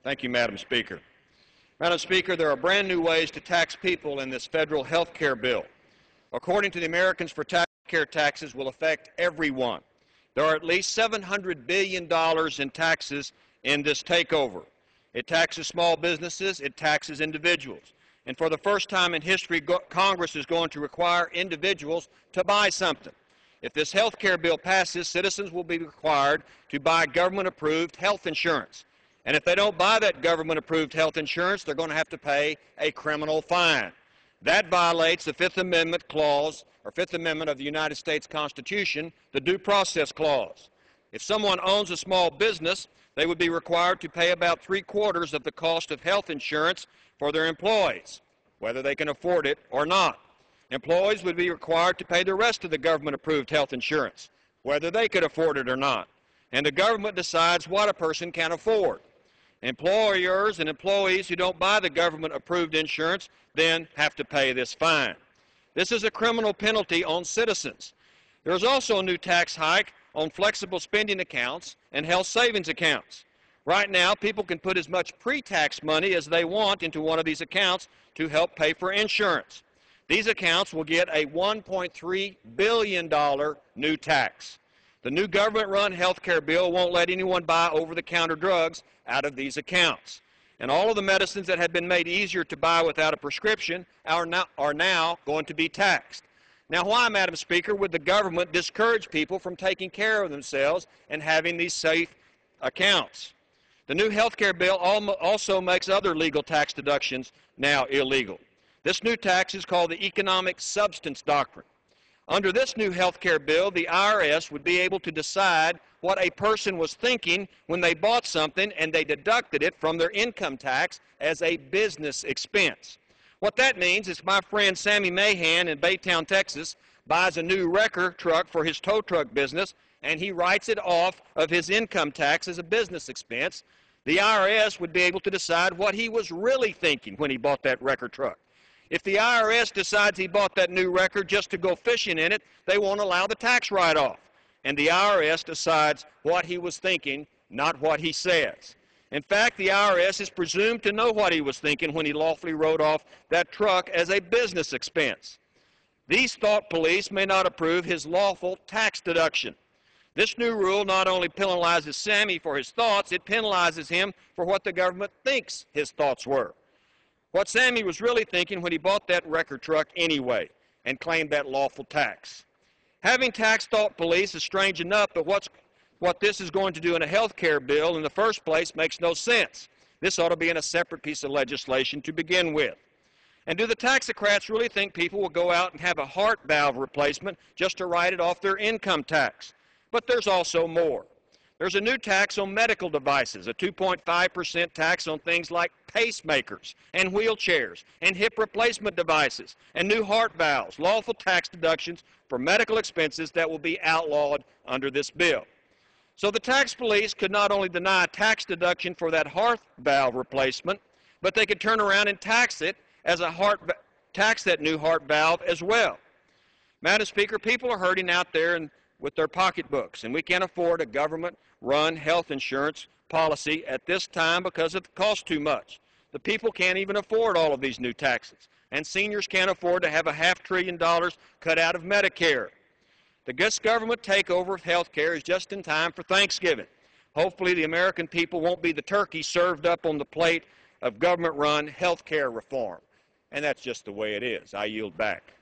Thank you, Madam Speaker. Madam Speaker, there are brand new ways to tax people in this federal health care bill. According to the Americans for Tax Care, taxes will affect everyone. There are at least $700 billion in taxes in this takeover. It taxes small businesses, it taxes individuals. And for the first time in history, Congress is going to require individuals to buy something. If this health care bill passes, citizens will be required to buy government-approved health insurance. And if they don't buy that government-approved health insurance, they're going to have to pay a criminal fine. That violates the Fifth Amendment clause, or Fifth Amendment of the United States Constitution, the Due Process Clause. If someone owns a small business, they would be required to pay about 3/4 of the cost of health insurance for their employees, whether they can afford it or not. Employees would be required to pay the rest of the government-approved health insurance, whether they could afford it or not. And the government decides what a person can afford. Employers and employees who don't buy the government-approved insurance then have to pay this fine. This is a criminal penalty on citizens. There is also a new tax hike on flexible spending accounts and health savings accounts. Right now, people can put as much pre-tax money as they want into one of these accounts to help pay for insurance. These accounts will get a $1.3 billion new tax. The new government-run health care bill won't let anyone buy over-the-counter drugs out of these accounts. And all of the medicines that have been made easier to buy without a prescription are now going to be taxed. Now, why, Madam Speaker, would the government discourage people from taking care of themselves and having these safe accounts? The new health care bill also makes other legal tax deductions now illegal. This new tax is called the Economic Substance Doctrine. Under this new health care bill, the IRS would be able to decide what a person was thinking when they bought something, and they deducted it from their income tax as a business expense. What that means is my friend Sammy Mahan in Baytown, Texas, buys a new wrecker truck for his tow truck business, and he writes it off of his income tax as a business expense. The IRS would be able to decide what he was really thinking when he bought that wrecker truck. If the IRS decides he bought that new wrecker just to go fishing in it, they won't allow the tax write-off. And the IRS decides what he was thinking, not what he says. In fact, the IRS is presumed to know what he was thinking when he lawfully wrote off that truck as a business expense. These thought police may not approve his lawful tax deduction. This new rule not only penalizes Sammy for his thoughts, it penalizes him for what the government thinks his thoughts were. What Sammy was really thinking when he bought that wrecker truck anyway and claimed that lawful tax. Having tax thought police is strange enough, but what this is going to do in a health care bill in the first place makes no sense. This ought to be in a separate piece of legislation to begin with. And do the taxocrats really think people will go out and have a heart valve replacement just to write it off their income tax? But there's also more. There's a new tax on medical devices, a 2.5% tax on things like pacemakers and wheelchairs and hip replacement devices and new heart valves, lawful tax deductions for medical expenses that will be outlawed under this bill. So the tax police could not only deny a tax deduction for that heart valve replacement, but they could turn around and tax it as a tax that new heart valve as well. Madam Speaker, people are hurting out there with their pocketbooks, and we can't afford a government-run health insurance policy at this time because it costs too much. The people can't even afford all of these new taxes, and seniors can't afford to have a $500 billion cut out of Medicare. The government takeover of health care is just in time for Thanksgiving. Hopefully the American people won't be the turkey served up on the plate of government-run health care reform. And that's just the way it is. I yield back.